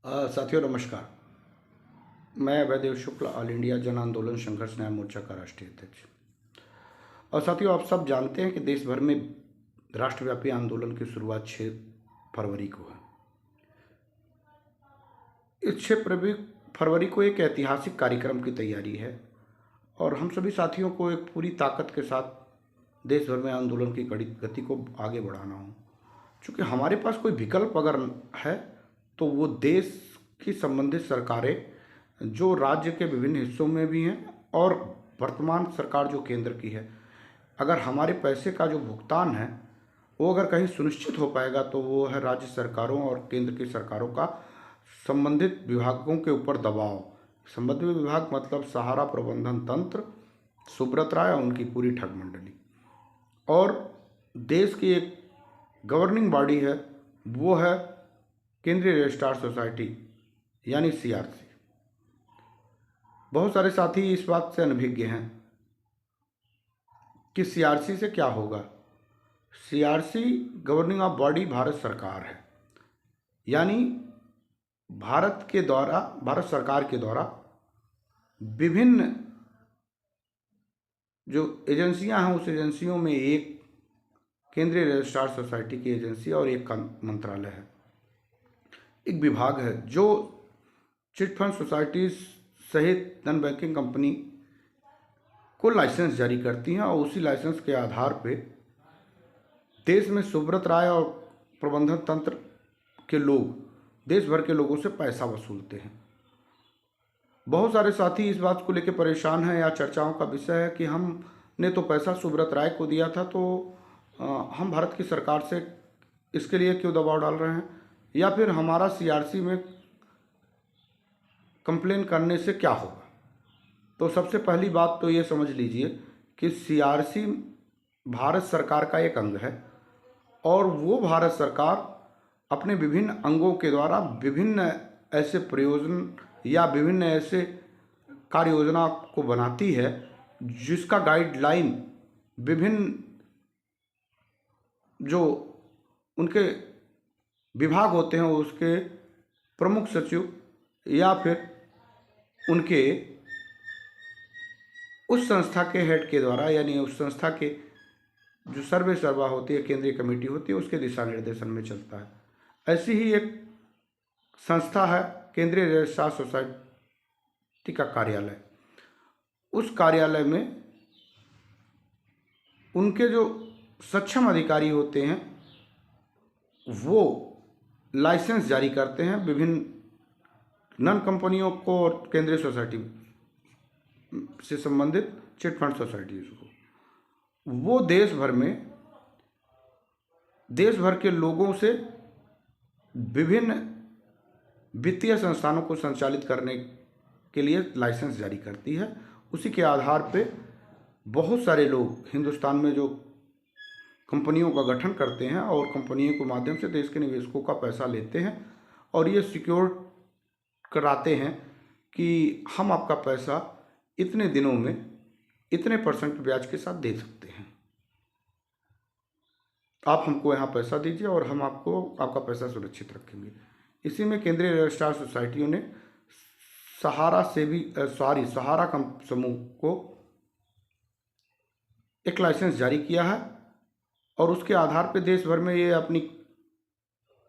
साथियों नमस्कार। मैं वैदेव शुक्ल ऑल इंडिया जन आंदोलन संघर्ष न्याय मोर्चा का राष्ट्रीय अध्यक्ष। और साथियों, आप सब जानते हैं कि देश भर में राष्ट्रव्यापी आंदोलन की शुरुआत 6 फरवरी को है। इस 6 फरवरी को एक ऐतिहासिक कार्यक्रम की तैयारी है और हम सभी साथियों को एक पूरी ताकत के साथ देश भर में आंदोलन की कड़ी गति को आगे बढ़ाना हो। चूँकि हमारे पास कोई विकल्प अगर है तो वो देश की संबंधित सरकारें जो राज्य के विभिन्न हिस्सों में भी हैं और वर्तमान सरकार जो केंद्र की है, अगर हमारे पैसे का जो भुगतान है वो अगर कहीं सुनिश्चित हो पाएगा तो वो है राज्य सरकारों और केंद्र की सरकारों का संबंधित विभागों के ऊपर दबाव। संबंधित विभाग मतलब सहारा प्रबंधन तंत्र, सुब्रत राय और उनकी पूरी ठग मंडली। और देश की एक गवर्निंग बॉडी है, वो है केंद्रीय रजिस्ट्रार सोसाइटी यानी सीआरसी। बहुत सारे साथी इस बात से अनभिज्ञ हैं कि सीआरसी से क्या होगा। CRC governing of body Bharat सरकार है, यानी भारत सरकार के द्वारा विभिन्न जो एजेंसियां हैं उस एजेंसियों में एक केंद्रीय रजिस्ट्रार सोसाइटी की एजेंसी और एक का मंत्रालय है, एक विभाग है जो चिट फंड सोसाइटीज सहित नॉन बैंकिंग कंपनी को लाइसेंस जारी करती हैं और उसी लाइसेंस के आधार पे देश में सुब्रत राय और प्रबंधन तंत्र के लोग देश भर के लोगों से पैसा वसूलते हैं। बहुत सारे साथी इस बात को लेकर परेशान हैं या चर्चाओं का विषय है कि हमने तो पैसा सुब्रत राय को दिया था, तो हम भारत की सरकार से इसके लिए क्यों दबाव डाल रहे हैं, या फिर हमारा सीआरसी में कंप्लेन करने से क्या होगा। तो सबसे पहली बात तो ये समझ लीजिए कि सीआरसी भारत सरकार का एक अंग है और वो भारत सरकार अपने विभिन्न अंगों के द्वारा विभिन्न ऐसे प्रयोजन या विभिन्न ऐसे कार्य योजना को बनाती है जिसका गाइडलाइन विभिन्न जो उनके विभाग होते हैं उसके प्रमुख सचिव या फिर उनके उस संस्था के हेड के द्वारा, यानी उस संस्था के जो सर्वे सर्वा होती है, केंद्रीय कमेटी होती है, उसके दिशा निर्देशन में चलता है। ऐसी ही एक संस्था है केंद्रीय रजिस्ट्रार सोसाइटी का कार्यालय। उस कार्यालय में उनके जो सक्षम अधिकारी होते हैं वो लाइसेंस जारी करते हैं विभिन्न नॉन कंपनियों को और केंद्रीय सोसाइटी से संबंधित चिट फंड सोसाइटीज को। वो देश भर के लोगों से विभिन्न वित्तीय संस्थानों को संचालित करने के लिए लाइसेंस जारी करती है। उसी के आधार पे बहुत सारे लोग हिंदुस्तान में जो कंपनियों का गठन करते हैं और कंपनियों के माध्यम से देश के निवेशकों का पैसा लेते हैं और ये सिक्योर कराते हैं कि हम आपका पैसा इतने दिनों में इतने % ब्याज के साथ दे सकते हैं, आप हमको यहाँ पैसा दीजिए और हम आपको आपका पैसा सुरक्षित रखेंगे। इसी में केंद्रीय रजिस्ट्रार सोसाइटियों ने सहारा समूह को एक लाइसेंस जारी किया है और उसके आधार पर देश भर में ये अपनी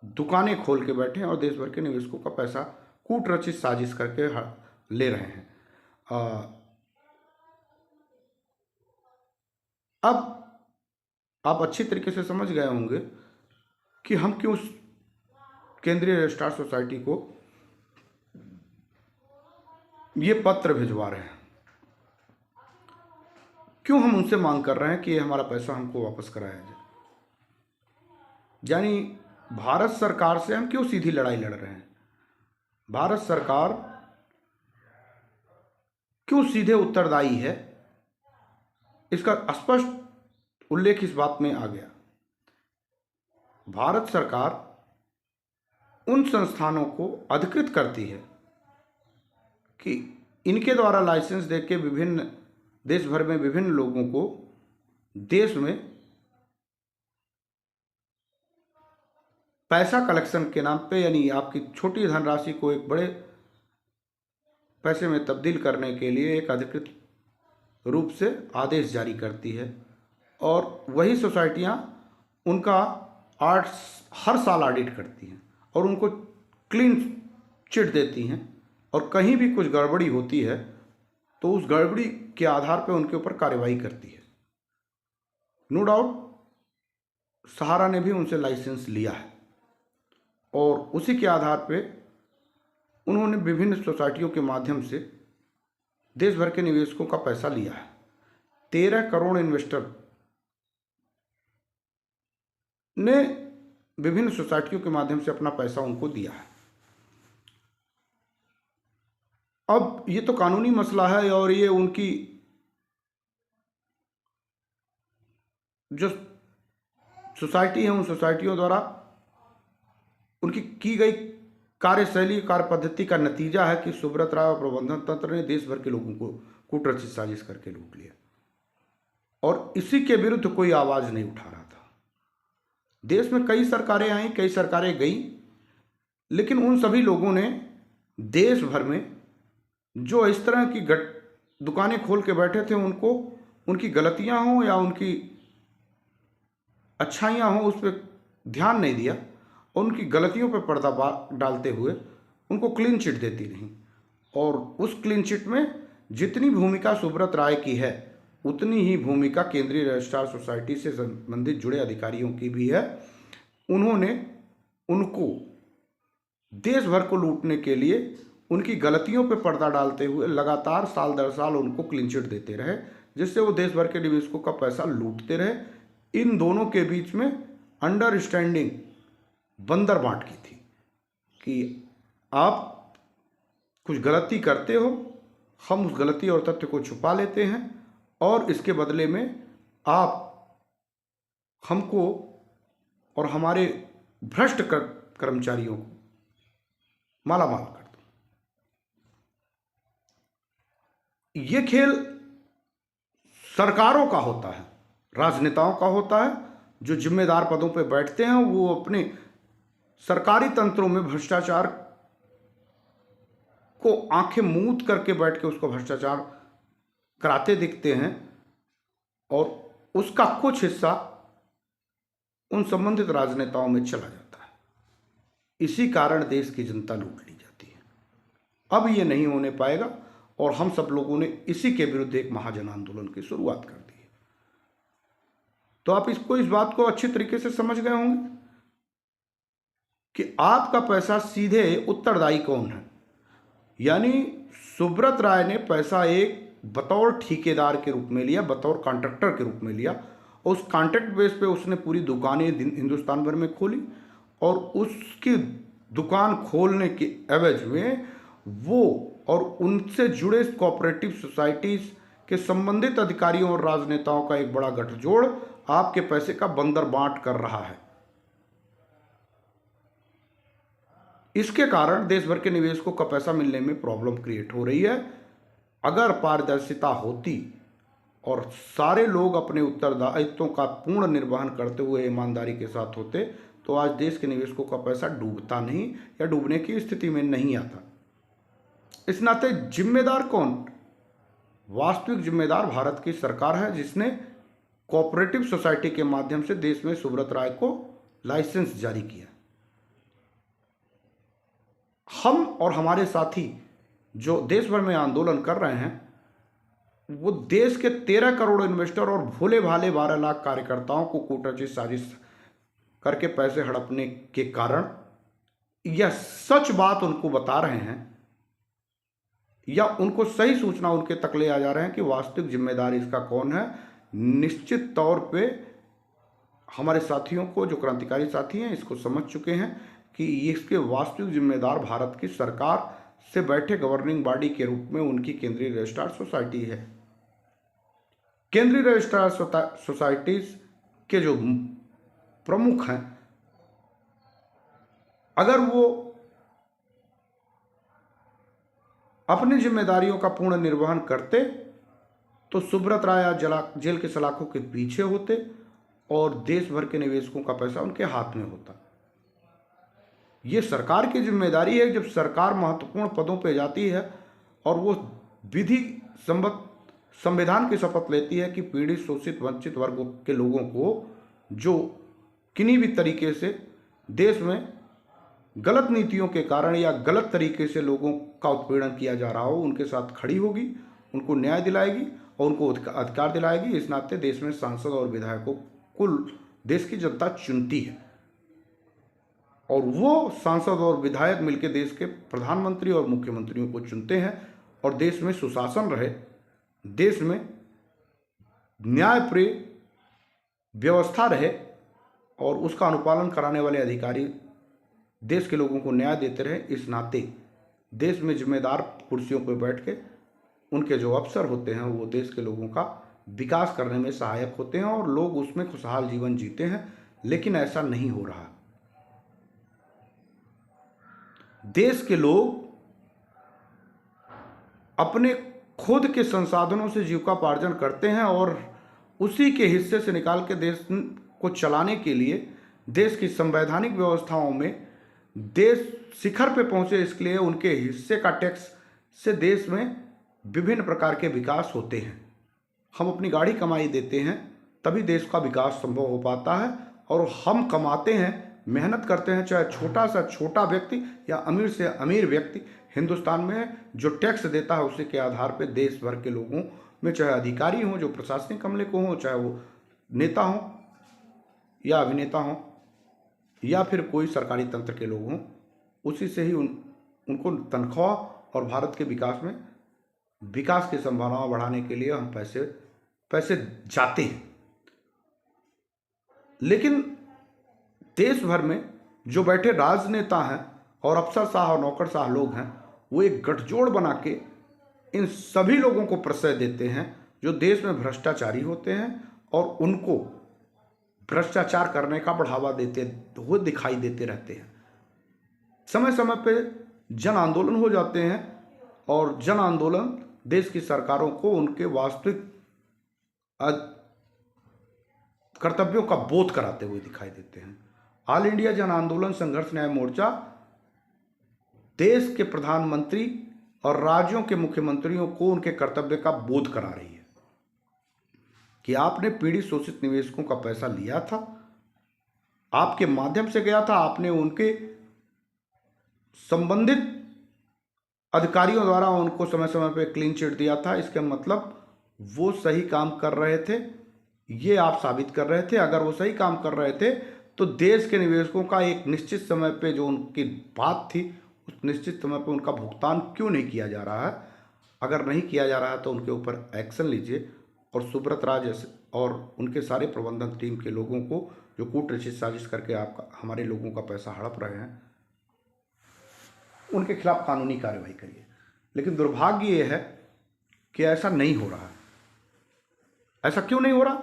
दुकानें खोल के बैठे हैं और देश भर के निवेशकों का पैसा कूट रचित साजिश करके ले रहे हैं। अब आप अच्छी तरीके से समझ गए होंगे कि हम क्यों केंद्रीय रजिस्ट्रार सोसाइटी को ये पत्र भिजवा रहे हैं, क्यों हम उनसे मांग कर रहे हैं कि हमारा पैसा हमको वापस कराया जाए। यानी भारत सरकार से हम क्यों सीधी लड़ाई लड़ रहे हैं, भारत सरकार क्यों सीधे उत्तरदायी है, इसका स्पष्ट उल्लेख इस बात में आ गया। भारत सरकार उन संस्थानों को अधिकृत करती है कि इनके द्वारा लाइसेंस देके विभिन्न देश भर में विभिन्न लोगों को देश में पैसा कलेक्शन के नाम पे, यानी आपकी छोटी धनराशि को एक बड़े पैसे में तब्दील करने के लिए एक अधिकृत रूप से आदेश जारी करती है। और वही सोसाइटियाँ उनका हर साल ऑडिट करती हैं और उनको क्लीन चिट देती हैं, और कहीं भी कुछ गड़बड़ी होती है तो उस गड़बड़ी के आधार पर उनके ऊपर कार्रवाई करती है। नो डाउट सहारा ने भी उनसे लाइसेंस लिया है और उसी के आधार पे उन्होंने विभिन्न सोसाइटियों के माध्यम से देश भर के निवेशकों का पैसा लिया है। 13 करोड़ इन्वेस्टर ने विभिन्न सोसाइटियों के माध्यम से अपना पैसा उनको दिया है। अब ये तो कानूनी मसला है और ये उनकी जो सोसाइटी है उन सोसाइटियों द्वारा उनकी की गई कार्यशैली कार्य पद्धति का नतीजा है कि सुब्रत राय और प्रबंधन तंत्र ने देश भर के लोगों को कूटरचित साजिश करके लूट लिया और इसी के विरुद्ध कोई आवाज नहीं उठा रहा था। देश में कई सरकारें आई, कई सरकारें गई, लेकिन उन सभी लोगों ने देश भर में जो इस तरह की दुकानें खोल के बैठे थे उनको उनकी गलतियां हों या उनकी अच्छाइयां हों उस पर ध्यान नहीं दिया और उनकी गलतियों पर पर्दा डालते हुए उनको क्लीन चिट देती रही। और उस क्लीन चिट में जितनी भूमिका सुब्रत राय की है उतनी ही भूमिका केंद्रीय रजिस्ट्रार सोसाइटी से संबंधित जुड़े अधिकारियों की भी है। उन्होंने उनको देश भर को लूटने के लिए उनकी गलतियों पर पर्दा डालते हुए लगातार साल दर साल उनको क्लीन चिट देते रहे, जिससे वो देश भर के निवेशकों का पैसा लूटते रहे। इन दोनों के बीच में अंडरस्टैंडिंग बंदर बांट की थी कि आप कुछ गलती करते हो, हम उस गलती और तथ्य को छुपा लेते हैं और इसके बदले में आप हमको और हमारे भ्रष्ट कर्मचारियों को मालामाल कर दो। ये खेल सरकारों का होता है, राजनेताओं का होता है। जो जिम्मेदार पदों पर बैठते हैं वो अपने सरकारी तंत्रों में भ्रष्टाचार को आंखें मूंद करके बैठ के उसको भ्रष्टाचार कराते दिखते हैं और उसका कुछ हिस्सा उन संबंधित राजनेताओं में चला जाता है। इसी कारण देश की जनता लूट ली जाती है। अब ये नहीं होने पाएगा और हम सब लोगों ने इसी के विरुद्ध एक महाजन आंदोलन की शुरुआत कर दी है। तो आप इस बात को अच्छी तरीके से समझ गए होंगे कि आपका पैसा सीधे उत्तरदायी कौन है। यानी सुब्रत राय ने पैसा एक बतौर ठेकेदार के रूप में लिया, बतौर कॉन्ट्रैक्टर के रूप में लिया और उस कॉन्ट्रैक्ट बेस पे उसने पूरी दुकानें हिंदुस्तान भर में खोली और उसकी दुकान खोलने के एवज में वो और उनसे जुड़े कोऑपरेटिव सोसाइटीज के संबंधित अधिकारियों और राजनेताओं का एक बड़ा गठजोड़ आपके पैसे का बंदर बांट कर रहा है। इसके कारण देश भर के निवेशकों का पैसा मिलने में प्रॉब्लम क्रिएट हो रही है। अगर पारदर्शिता होती और सारे लोग अपने उत्तरदायित्वों का पूर्ण निर्वहन करते हुए ईमानदारी के साथ होते तो आज देश के निवेशकों का पैसा डूबता नहीं या डूबने की स्थिति में नहीं आता। इस नाते जिम्मेदार कौन? वास्तविक जिम्मेदार भारत की सरकार है, जिसने कोऑपरेटिव सोसाइटी के माध्यम से देश में सुब्रत राय को लाइसेंस जारी किया। हम और हमारे साथी जो देश भर में आंदोलन कर रहे हैं वो देश के 13 करोड़ इन्वेस्टर और भोले भाले 12 लाख कार्यकर्ताओं को कूटरचित साजिश करके पैसे हड़पने के कारण यह सच बात उनको बता रहे हैं या उनको सही सूचना उनके तक ले आ जा रहे हैं कि वास्तविक जिम्मेदार इसका कौन है। निश्चित तौर पे हमारे साथियों को, जो क्रांतिकारी साथी हैं, इसको समझ चुके हैं कि इसके वास्तविक जिम्मेदार भारत की सरकार से बैठे गवर्निंग बॉडी के रूप में उनकी केंद्रीय रजिस्ट्रार सोसाइटी है। केंद्रीय रजिस्ट्रार सोसाइटीज के जो प्रमुख हैं, अगर वो अपनी जिम्मेदारियों का पूर्ण निर्वहन करते तो सुब्रत राय जेल के सलाखों के पीछे होते और देश भर के निवेशकों का पैसा उनके हाथ में होता। ये सरकार की जिम्मेदारी है। जब सरकार महत्वपूर्ण पदों पे जाती है और वो विधि संबद्ध संविधान की शपथ लेती है कि पीड़ित, शोषित, वंचित वर्गों के लोगों को जो किन्हीं भी तरीके से देश में गलत नीतियों के कारण या गलत तरीके से लोगों का उत्पीड़न किया जा रहा हो, उनके साथ खड़ी होगी, उनको न्याय दिलाएगी और उनको अधिकार दिलाएगी। इस नाते देश में सांसद और विधायकों कुल देश की जनता चुनती है और वो सांसद और विधायक मिलकर देश के प्रधानमंत्री और मुख्यमंत्रियों को चुनते हैं और देश में सुशासन रहे, देश में न्यायप्रिय व्यवस्था रहे और उसका अनुपालन कराने वाले अधिकारी देश के लोगों को न्याय देते रहे। इस नाते देश में जिम्मेदार कुर्सियों पर बैठ के उनके जो अफसर होते हैं वो देश के लोगों का विकास करने में सहायक होते हैं और लोग उसमें खुशहाल जीवन जीते हैं। लेकिन ऐसा नहीं हो रहा। देश के लोग अपने खुद के संसाधनों से जीविकोपार्जन करते हैं और उसी के हिस्से से निकाल के देश को चलाने के लिए देश की संवैधानिक व्यवस्थाओं में देश शिखर पे पहुंचे, इसके लिए उनके हिस्से का टैक्स से देश में विभिन्न प्रकार के विकास होते हैं। हम अपनी गाड़ी कमाई देते हैं तभी देश का विकास संभव हो पाता है और हम कमाते हैं, मेहनत करते हैं, चाहे छोटा से छोटा व्यक्ति या अमीर से अमीर व्यक्ति हिंदुस्तान में जो टैक्स देता है उसी के आधार पर देश भर के लोगों में, चाहे अधिकारी हों जो प्रशासनिक अमले को हों, चाहे वो नेता हों या अभिनेता हों या फिर कोई सरकारी तंत्र के लोग हों, उसी से ही उनको तनख्वाह और भारत के विकास की संभावना बढ़ाने के लिए हम पैसे जाते हैं। लेकिन देश भर में जो बैठे राजनेता हैं और अफसरशाह और नौकरशाह लोग हैं वो एक गठजोड़ बना के इन सभी लोगों को प्रश्रय देते हैं जो देश में भ्रष्टाचारी होते हैं और उनको भ्रष्टाचार करने का बढ़ावा देते हुए दिखाई देते रहते हैं। समय समय पे जन आंदोलन हो जाते हैं और जन आंदोलन देश की सरकारों को उनके वास्तविक कर्तव्यों का बोध कराते हुए दिखाई देते हैं। ऑल इंडिया जन आंदोलन संघर्ष न्याय मोर्चा देश के प्रधानमंत्री और राज्यों के मुख्यमंत्रियों को उनके कर्तव्य का बोध करा रही है कि आपने पीड़ित शोषित निवेशकों का पैसा लिया था, आपके माध्यम से गया था, आपने उनके संबंधित अधिकारियों द्वारा उनको समय समय पर क्लीन चिट दिया था। इसके मतलब वो सही काम कर रहे थे, ये आप साबित कर रहे थे। अगर वो सही काम कर रहे थे तो देश के निवेशकों का एक निश्चित समय पे जो उनकी बात थी उस निश्चित समय पे उनका भुगतान क्यों नहीं किया जा रहा है? अगर नहीं किया जा रहा है तो उनके ऊपर एक्शन लीजिए और सुब्रत राज और उनके सारे प्रबंधन टीम के लोगों को जो कूटनीतिक साजिश करके हमारे लोगों का पैसा हड़प रहे हैं उनके खिलाफ कानूनी कार्रवाई करिए। लेकिन दुर्भाग्य ये है कि ऐसा नहीं हो रहा है। ऐसा क्यों नहीं हो रहा?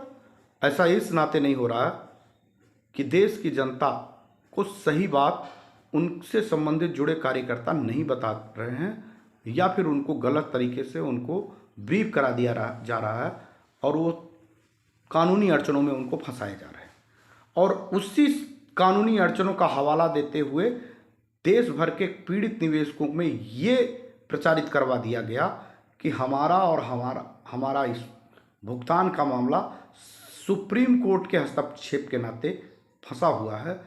ऐसा इस नाते नहीं हो रहा है कि देश की जनता को सही बात उनसे संबंधित जुड़े कार्यकर्ता नहीं बता रहे हैं या फिर उनको गलत तरीके से उनको ब्रीफ करा दिया जा रहा है और वो कानूनी अड़चनों में उनको फंसाए जा रहे हैं। और उसी कानूनी अड़चनों का हवाला देते हुए देश भर के पीड़ित निवेशकों में ये प्रचारित करवा दिया गया कि हमारा इस भुगतान का मामला सुप्रीम कोर्ट के हस्तक्षेप के नाते फंसा हुआ है,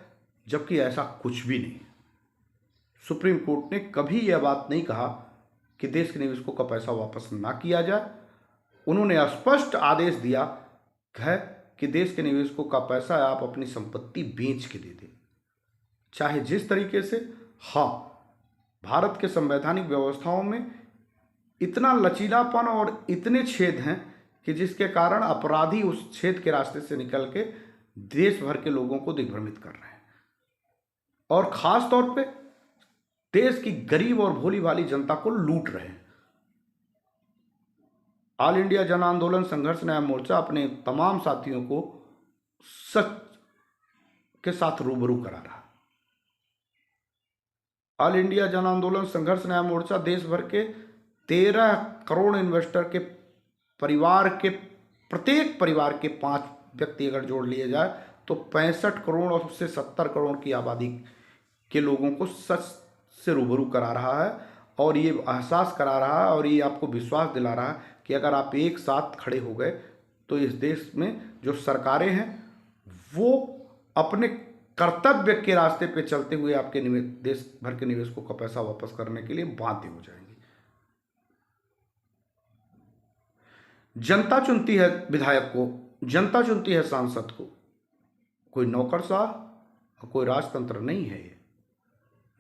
जबकि ऐसा कुछ भी नहीं। सुप्रीम कोर्ट ने कभी यह बात नहीं कहा कि देश के निवेशकों का पैसा वापस ना किया जाए। उन्होंने स्पष्ट आदेश दिया है कि देश के निवेशकों का पैसा आप अपनी संपत्ति बेच के दे दें, चाहे जिस तरीके से। हाँ, भारत के संवैधानिक व्यवस्थाओं में इतना लचीलापन और इतने छेद हैं कि जिसके कारण अपराधी उस छेद के रास्ते से निकल के देश भर के लोगों को दिग्भ्रमित कर रहे हैं और खास तौर पे देश की गरीब और भोली भाली जनता को लूट रहे हैं। ऑल इंडिया जन आंदोलन संघर्ष न्याय मोर्चा अपने तमाम साथियों को सच के साथ रूबरू करा रहा। ऑल इंडिया जन आंदोलन संघर्ष न्याय मोर्चा देश भर के 13 करोड़ इन्वेस्टर के प्रत्येक परिवार के 5 व्यक्ति अगर जोड़ लिए जाए तो 65 करोड़ और से 70 करोड़ की आबादी के लोगों को सच से रूबरू करा रहा है और ये एहसास करा रहा है और ये आपको विश्वास दिला रहा है कि अगर आप एक साथ खड़े हो गए तो इस देश में जो सरकारें हैं वो अपने कर्तव्य के रास्ते पे चलते हुए आपके देश भर के निवेशकों का पैसा वापस करने के लिए बाध्य हो जाएंगी। जनता चुनती है विधायक को, जनता चुनती है सांसद को, कोई नौकरशाह और कोई राजतंत्र नहीं है। ये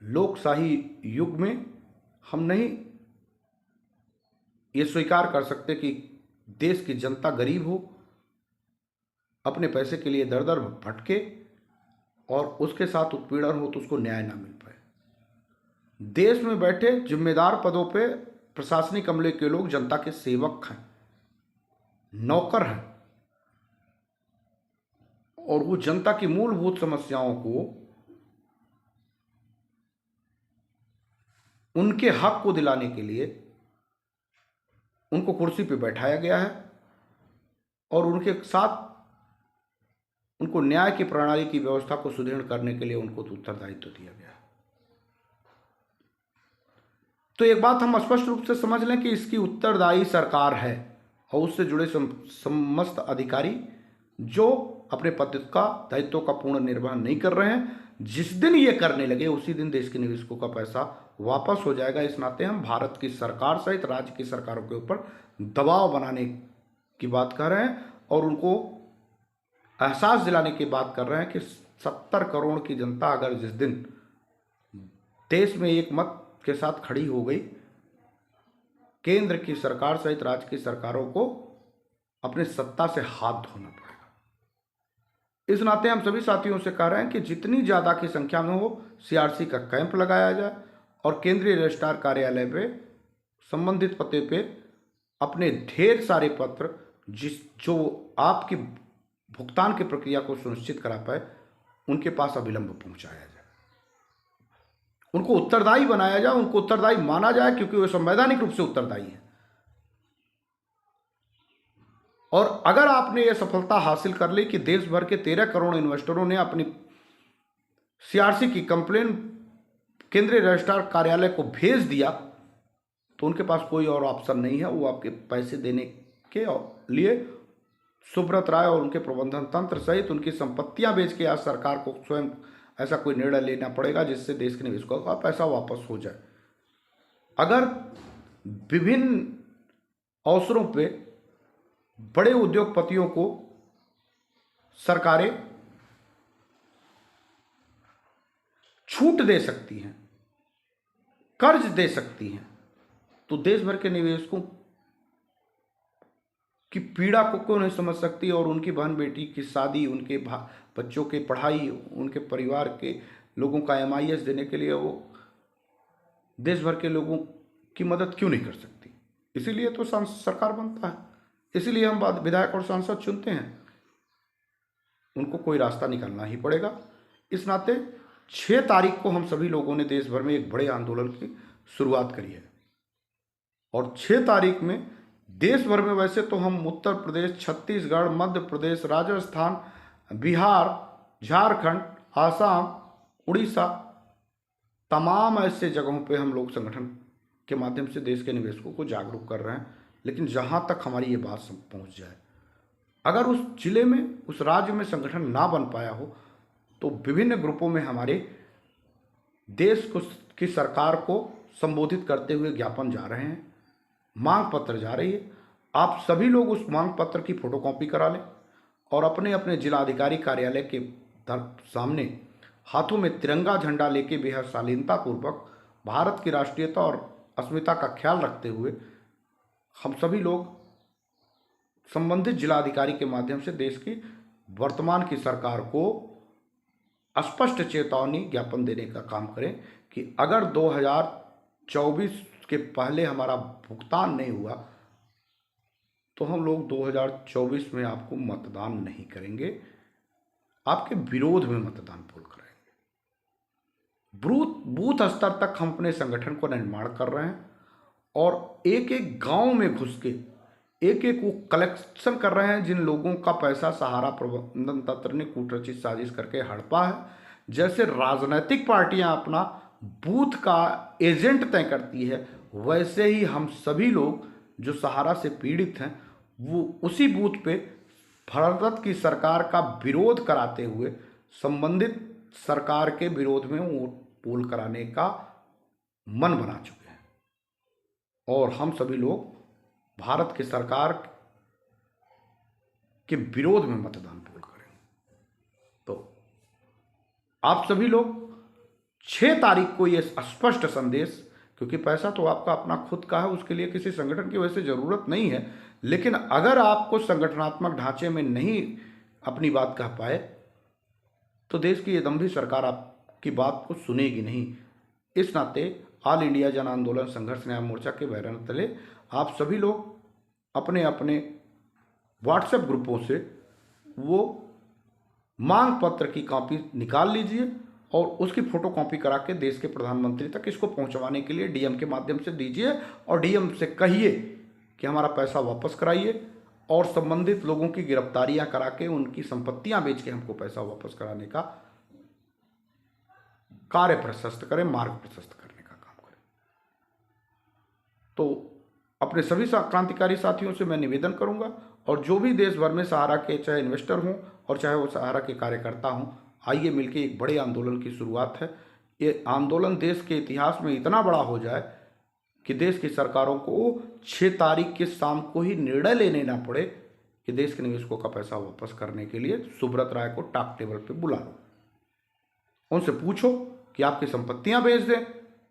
लोकशाही युग में हम नहीं ये स्वीकार कर सकते कि देश की जनता गरीब हो, अपने पैसे के लिए दर दर भटके और उसके साथ उत्पीड़न हो तो उसको न्याय ना मिल पाए। देश में बैठे जिम्मेदार पदों पे प्रशासनिक अमले के लोग जनता के सेवक हैं, नौकर हैं और वो जनता की मूलभूत समस्याओं को, उनके हक को दिलाने के लिए उनको कुर्सी पे बैठाया गया है और उनके साथ उनको न्याय की प्रणाली की व्यवस्था को सुदृढ़ करने के लिए उनको उत्तरदायित्व दिया गया है। तो एक बात हम स्पष्ट रूप से समझ लें कि इसकी उत्तरदायी सरकार है और उससे जुड़े समस्त अधिकारी जो अपने पद का दायित्व का पूर्ण निर्वहन नहीं कर रहे हैं। जिस दिन ये करने लगे उसी दिन देश के निवेशकों का पैसा वापस हो जाएगा। इस नाते हम भारत की सरकार सहित राज्य की सरकारों के ऊपर दबाव बनाने की बात कर रहे हैं और उनको एहसास दिलाने की बात कर रहे हैं कि 70 करोड़ की जनता अगर जिस दिन देश में एक मत के साथ खड़ी हो गई, केंद्र की सरकार सहित राज्य की सरकारों को अपने सत्ता से हाथ धोना पड़ेगा। इस नाते हम सभी साथियों से कह रहे हैं कि जितनी ज्यादा की संख्या में हो सीआरसी का कैंप लगाया जाए और केंद्रीय रजिस्ट्रार कार्यालय पे संबंधित पते पे अपने ढेर सारे पत्र जो आपकी भुगतान की प्रक्रिया को सुनिश्चित करा पाए उनके पास अविलंब पहुंचाया जाए, उनको उत्तरदायी बनाया जाए, उनको उत्तरदायी माना जाए क्योंकि वे संवैधानिक रूप से उत्तरदायी है। और अगर आपने यह सफलता हासिल कर ली कि देश भर के 13 करोड़ इन्वेस्टरों ने अपनी सीआरसी की कंप्लेन केंद्रीय रजिस्ट्रार कार्यालय को भेज दिया तो उनके पास कोई और ऑप्शन नहीं है। वो आपके पैसे देने के लिए सुब्रत राय और उनके प्रबंधन तंत्र सहित उनकी संपत्तियां बेच के आज सरकार को स्वयं ऐसा कोई निर्णय लेना पड़ेगा जिससे देश के निवेशकों का पैसा वापस हो जाए। अगर विभिन्न अवसरों पे बड़े उद्योगपतियों को सरकारें छूट दे सकती हैं, कर्ज दे सकती हैं, तो देश भर के निवेशकों की पीड़ा को क्यों नहीं समझ सकती और उनकी बहन बेटी की शादी, उनके बच्चों की पढ़ाई, उनके परिवार के लोगों का एमआईएस देने के लिए वो देश भर के लोगों की मदद क्यों नहीं कर सकती। इसीलिए तो सरकार बनता है, इसीलिए हम विधायक और सांसद चुनते हैं। उनको कोई रास्ता निकालना ही पड़ेगा। इस नाते 6 तारीख को हम सभी लोगों ने देश भर में एक बड़े आंदोलन की शुरुआत करी है और 6 तारीख में देश भर में, वैसे तो हम उत्तर प्रदेश, छत्तीसगढ़, मध्य प्रदेश, राजस्थान, बिहार, झारखंड, आसाम, उड़ीसा, तमाम ऐसे जगहों पे हम लोग संगठन के माध्यम से देश के निवेशकों को जागरूक कर रहे हैं। लेकिन जहां तक हमारी ये बात पहुंच जाए, अगर उस जिले में, उस राज्य में संगठन ना बन पाया हो तो विभिन्न ग्रुपों में हमारे देश की सरकार को संबोधित करते हुए ज्ञापन जा रहे हैं, मांग पत्र जा रही है। आप सभी लोग उस मांग पत्र की फोटोकॉपी करा लें और अपने अपने जिलाधिकारी कार्यालय के सामने हाथों में तिरंगा झंडा लेके बेहद शालीनतापूर्वक भारत की राष्ट्रीयता और अस्मिता का ख्याल रखते हुए हम सभी लोग संबंधित जिलाधिकारी के माध्यम से देश की वर्तमान की सरकार को स्पष्ट चेतावनी ज्ञापन देने का काम करें कि अगर 2024 के पहले हमारा भुगतान नहीं हुआ तो हम लोग 2024 में आपको मतदान नहीं करेंगे, आपके विरोध में मतदान पोल कराएंगे। बूथ स्तर तक हम अपने संगठन को निर्माण कर रहे हैं और एक एक गांव में घुस के एक एक वो कलेक्शन कर रहे हैं जिन लोगों का पैसा सहारा प्रबंधन तंत्र ने कूटरचित साजिश करके हड़पा है, जैसे राजनीतिक पार्टियां अपना बूथ का एजेंट तय करती है, वैसे ही हम सभी लोग जो सहारा से पीड़ित हैं वो उसी बूथ पे भारत की सरकार का विरोध कराते हुए संबंधित सरकार के विरोध में वोट पोल कराने का मन बना चुके हैं और हम सभी लोग भारत की सरकार के विरोध में मतदान पोल करेंगे। तो आप सभी लोग 6 तारीख को ये स्पष्ट संदेश, क्योंकि पैसा तो आपका अपना खुद का है, उसके लिए किसी संगठन की वैसे जरूरत नहीं है, लेकिन अगर आपको संगठनात्मक ढांचे में नहीं अपनी बात कह पाए तो देश की ये दम्भी सरकार आपकी बात को सुनेगी नहीं। इस नाते ऑल इंडिया जन आंदोलन संघर्ष न्याय मोर्चा के बैनर तले आप सभी लोग अपने अपने व्हाट्सएप ग्रुपों से वो मांग पत्र की कॉपी निकाल लीजिए और उसकी फोटो कॉपी करा के देश के प्रधानमंत्री तक इसको पहुंचवाने के लिए डीएम के माध्यम से दीजिए और डीएम से कहिए कि हमारा पैसा वापस कराइए और संबंधित लोगों की गिरफ्तारियां करा के उनकी संपत्तियां बेच के हमको पैसा वापस कराने का कार्य प्रशस्त करें, मार्ग प्रशस्त करने का काम करें। तो अपने सभी क्रांतिकारी साथियों से मैं निवेदन करूंगा और जो भी देश भर में सहारा के चाहे इन्वेस्टर हों और चाहे वो सहारा के कार्यकर्ता हों, आइए मिलकर एक बड़े आंदोलन की शुरुआत है। ये आंदोलन देश के इतिहास में इतना बड़ा हो जाए कि देश की सरकारों को 6 तारीख के शाम को ही निर्णय लेने ना पड़े कि देश के निवेशकों का पैसा वापस करने के लिए सुब्रत राय को टॉप टेबल पे बुला लो, उनसे पूछो कि आपकी संपत्तियां बेच दें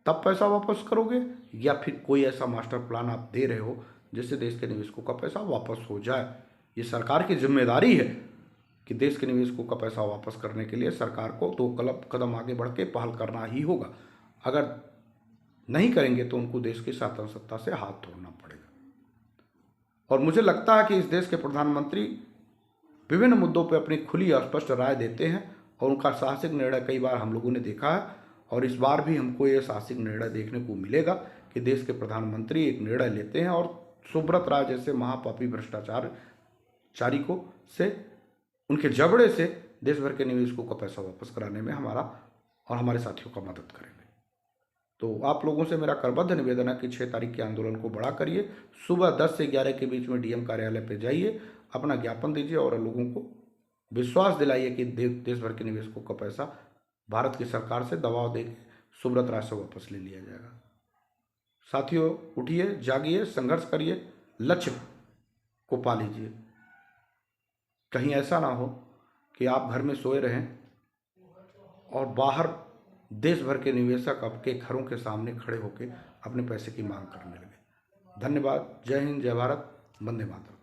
तब पैसा वापस करोगे या फिर कोई ऐसा मास्टर प्लान आप दे रहे हो जिससे देश के निवेशकों का पैसा वापस हो जाए। ये सरकार की जिम्मेदारी है कि देश के निवेशकों का पैसा वापस करने के लिए सरकार को 2 कदम आगे बढ़ के पहल करना ही होगा। अगर नहीं करेंगे तो उनको देश की शासन सत्ता से हाथ धोना पड़ेगा। और मुझे लगता है कि इस देश के प्रधानमंत्री विभिन्न मुद्दों पर अपनी खुली और स्पष्ट राय देते हैं और उनका साहसिक निर्णय कई बार हम लोगों ने देखा है और इस बार भी हमको ये साहसिक निर्णय देखने को मिलेगा कि देश के प्रधानमंत्री एक निर्णय लेते हैं और सुब्रत राय जैसे महापापी भ्रष्टाचारी को से उनके जबड़े से देश भर के निवेशकों का पैसा वापस कराने में हमारा और हमारे साथियों का मदद करेंगे। तो आप लोगों से मेरा करबद्ध निवेदन है कि 6 तारीख के आंदोलन को बड़ा करिए, सुबह 10 से 11 के बीच में डीएम कार्यालय पे जाइए, अपना ज्ञापन दीजिए और लोगों को विश्वास दिलाइए कि देश भर के निवेशकों का पैसा भारत की सरकार से दबाव दे सुब्रत राय से वापस ले लिया जाएगा। साथियों, उठिए, जागिए, संघर्ष करिए, लक्ष्य को पा लीजिए। कहीं ऐसा ना हो कि आप घर में सोए रहें और बाहर देश भर के निवेशक आपके घरों के सामने खड़े होकर अपने पैसे की मांग करने लगे। धन्यवाद। जय हिंद, जय भारत, वंदे मातरम।